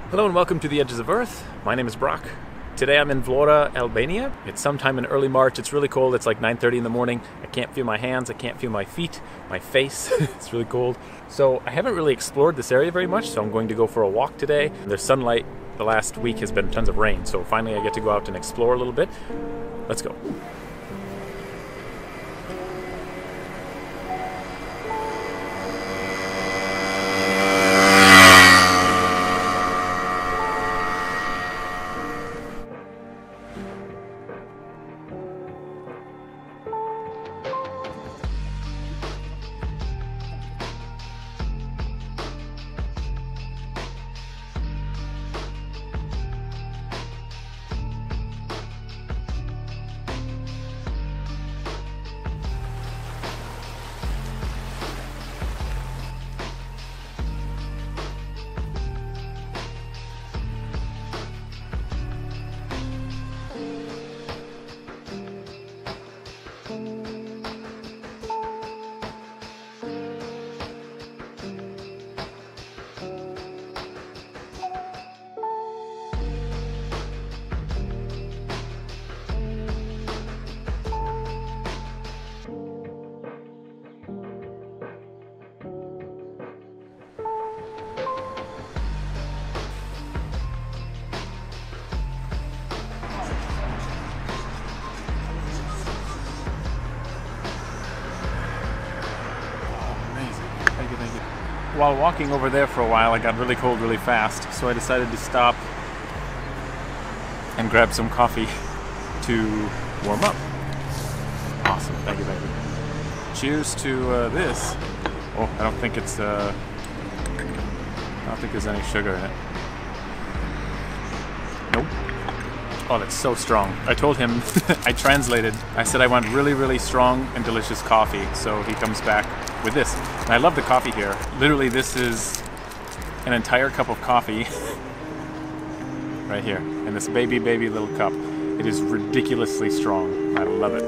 Hello and welcome to the Edges of Earth. My name is Brock. Today I'm in Vlora, Albania. It's sometime in early March. It's really cold. It's like 9:30 in the morning. I can't feel my hands. I can't feel my feet, my face. It's really cold. So I haven't really explored this area very much, so I'm going to go for a walk today. There's sunlight. The last week has been tons of rain, so finally I get to go out and explore a little bit. Let's go. While walking over there for a while, I got really cold really fast, so I decided to stop and grab some coffee to warm up. Awesome, thank you, thank you. Cheers to this. Oh, I don't think there's any sugar in it. Nope. Oh, that's so strong. I told him, I translated, I said I want really, really strong and delicious coffee, so he comes back with this. And I love the coffee here. Literally, this is an entire cup of coffee right here in this baby little cup. It is ridiculously strong. I love it.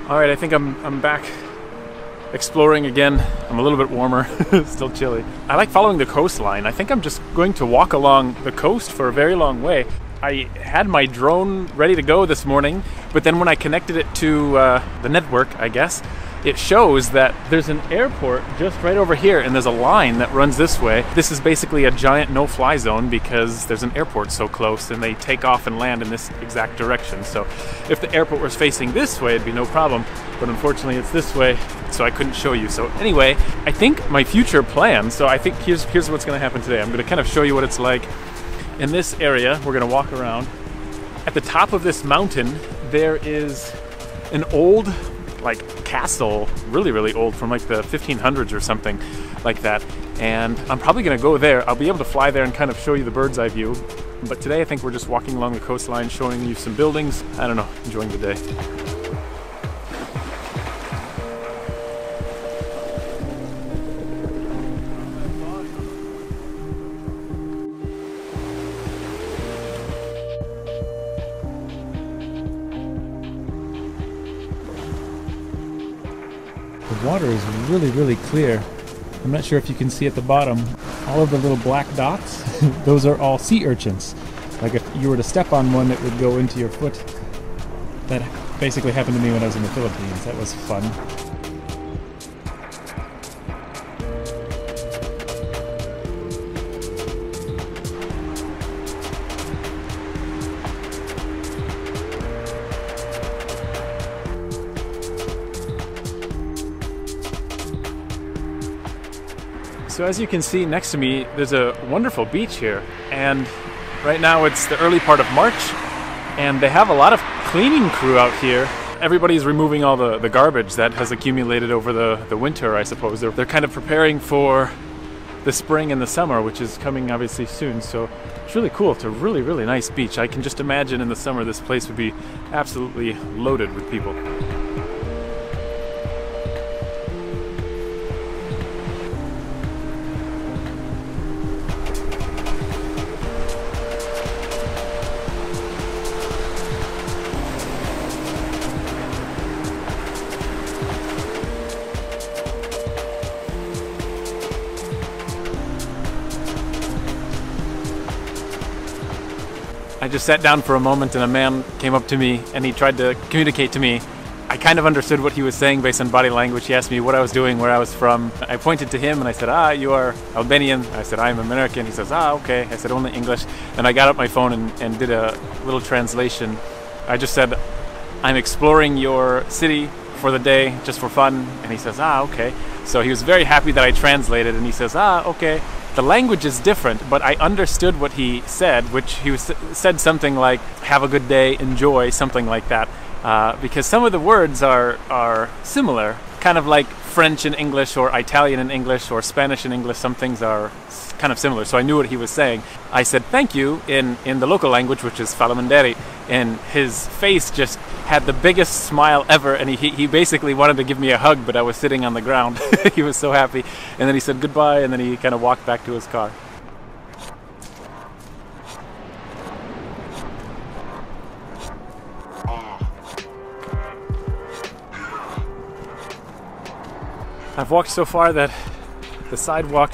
All right, I think I'm back exploring again. I'm a little bit warmer, still chilly. I like following the coastline. I think I'm just going to walk along the coast for a very long way. I had my drone ready to go this morning, but then when I connected it to the network, I guess, it shows that there's an airport just right over here, and there's a line that runs this way. This is basically a giant no-fly zone because there's an airport so close, and they take off and land in this exact direction. So if the airport was facing this way, it'd be no problem, but unfortunately it's this way, so I couldn't show you. So anyway, I think my future plan, so I think here's what's going to happen today. I'm going to kind of show you what it's like. In this area, we're going to walk around. At the top of this mountain, there is an old, castle, really old, from like the 1500s or something like that. And I'm probably going to go there. I'll be able to fly there and kind of show you the bird's eye view. But today, I think we're just walking along the coastline, showing you some buildings. I don't know, enjoying the day. The water is really clear. I'm not sure if you can see at the bottom, all of the little black dots, those are all sea urchins. Like if you were to step on one, it would go into your foot. That basically happened to me when I was in the Philippines. That was fun. So as you can see next to me, there's a wonderful beach here, and right now it's the early part of March, and they have a lot of cleaning crew out here. Everybody's removing all the garbage that has accumulated over the winter, I suppose. They're kind of preparing for the spring and the summer, which is coming obviously soon, so it's really cool. It's a really nice beach. I can just imagine in the summer this place would be absolutely loaded with people. just sat down for a moment and a man came up to me and he tried to communicate to me. I kind of understood what he was saying based on body language. He asked me what I was doing, where I was from. I pointed to him and I said, you are Albanian. I said, I'm American. He says, okay. I said, only English. And I got up my phone and did a little translation. I just said, I'm exploring your city for the day, just for fun. And he says, okay. So he was very happy that I translated, and he says, okay. The language is different, but I understood what he said, which said something like, have a good day, enjoy, something like that. Because some of the words are similar, kind of like French in English or Italian in English or Spanish in English. Some things are kind of similar, so I knew what he was saying. I said thank you in the local language, which is Falamanderi, and his face just had the biggest smile ever, and he basically wanted to give me a hug, but I was sitting on the ground. He was so happy, and then he said goodbye, and then he kind of walked back to his car. I've walked so far that the sidewalk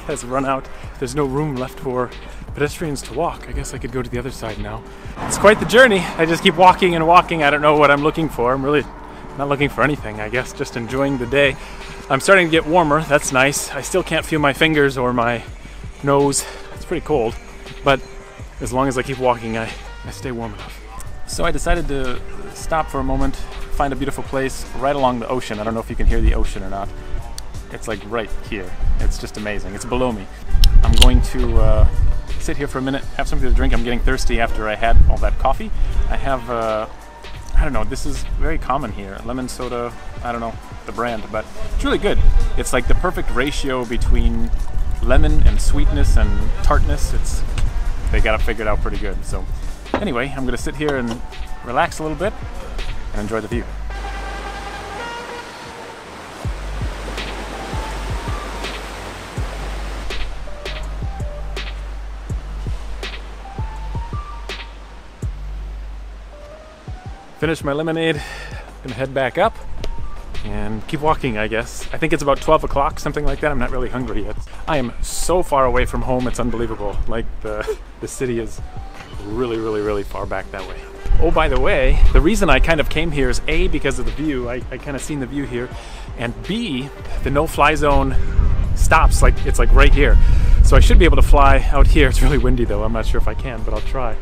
has run out. There's no room left for pedestrians to walk. I guess I could go to the other side now. It's quite the journey. I just keep walking and walking. I don't know what I'm looking for. I'm really not looking for anything, I guess, just enjoying the day. I'm starting to get warmer. That's nice. I still can't feel my fingers or my nose. It's pretty cold, but as long as I keep walking, I stay warm enough. So I decided to stop for a moment, find a beautiful place right along the ocean. I don't know if you can hear the ocean or not. It's like right here. It's just amazing. It's below me. I'm going to sit here for a minute, have something to drink. I'm getting thirsty after I had all that coffee. I have, I don't know, this is very common here. Lemon soda, I don't know the brand, but it's really good. It's like the perfect ratio between lemon and sweetness and tartness. They got it figured out pretty good. So anyway, I'm going to sit here and relax a little bit and enjoy the view. Finished my lemonade, gonna head back up and keep walking, I guess. I think it's about 12 o'clock, something like that. I'm not really hungry yet. I am so far away from home, it's unbelievable. Like the city is really, really, really far back that way. Oh, by the way, the reason I kind of came here is A, because of the view. I kind of seen the view here, and B, the no-fly zone stops, it's like right here. So I should be able to fly out here. It's really windy though. I'm not sure if I can, but I'll try.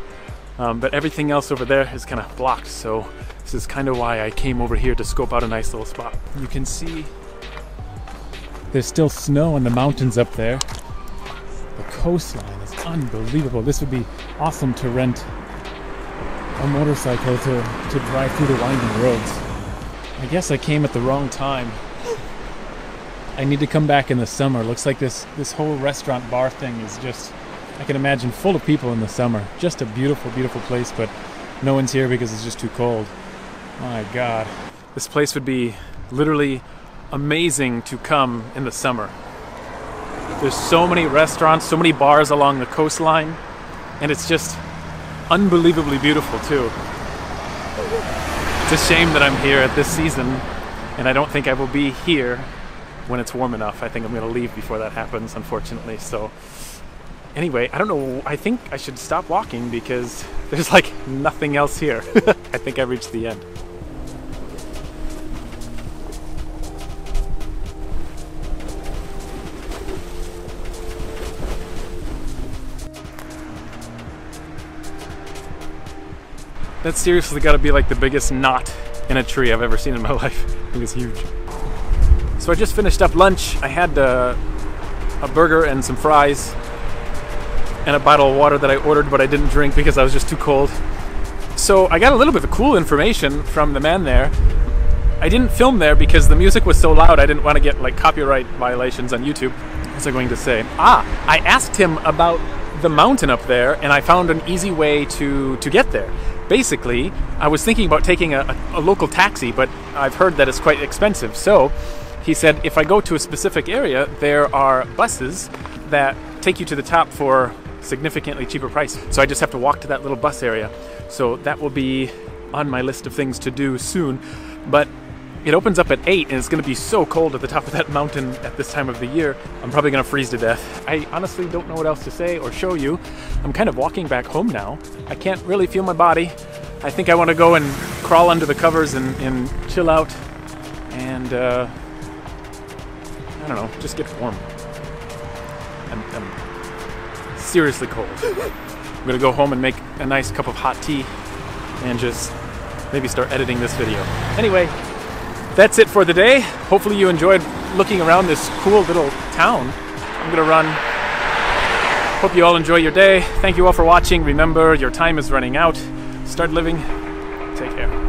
But everything else over there is kind of blocked, so this is kind of why I came over here to scope out a nice little spot. You can see there's still snow in the mountains up there. The coastline is unbelievable. This would be awesome to rent a motorcycle to drive through the winding roads. I guess I came at the wrong time. I need to come back in the summer. Looks like this whole restaurant bar thing is just, I can imagine, full of people in the summer. Just a beautiful, beautiful place, but no one's here because it's just too cold. My God. This place would be literally amazing to come in the summer. There's so many restaurants, so many bars along the coastline, and it's just unbelievably beautiful too. It's a shame that I'm here at this season, and I don't think I will be here when it's warm enough. I think I'm going to leave before that happens, unfortunately. So anyway, I don't know, I think I should stop walking because there's like nothing else here. I think I reached the end. That's seriously got to be like the biggest knot in a tree I've ever seen in my life. I think it's huge. So I just finished up lunch. I had a burger and some fries and a bottle of water that I ordered, but I didn't drink because I was just too cold. So I got a little bit of cool information from the man there. I didn't film there because the music was so loud. I didn't want to get like copyright violations on YouTube. What was I going to say? I asked him about the mountain up there, and I found an easy way to get there. Basically, I was thinking about taking a local taxi, but I've heard that it's quite expensive. So he said if I go to a specific area, there are buses that take you to the top for significantly cheaper price. So I just have to walk to that little bus area. So that will be on my list of things to do soon. But It opens up at 8 and it's going to be so cold at the top of that mountain at this time of the year. I'm probably going to freeze to death. I honestly don't know what else to say or show you. I'm kind of walking back home now. I can't really feel my body. I think I want to go and crawl under the covers and chill out and I don't know, just get warm. I'm seriously cold. I'm going to go home and make a nice cup of hot tea and just maybe start editing this video. Anyway, that's it for the day. Hopefully you enjoyed looking around this cool little town. I'm gonna run. Hope you all enjoy your day. Thank you all for watching. Remember, your time is running out. Start living. Take care.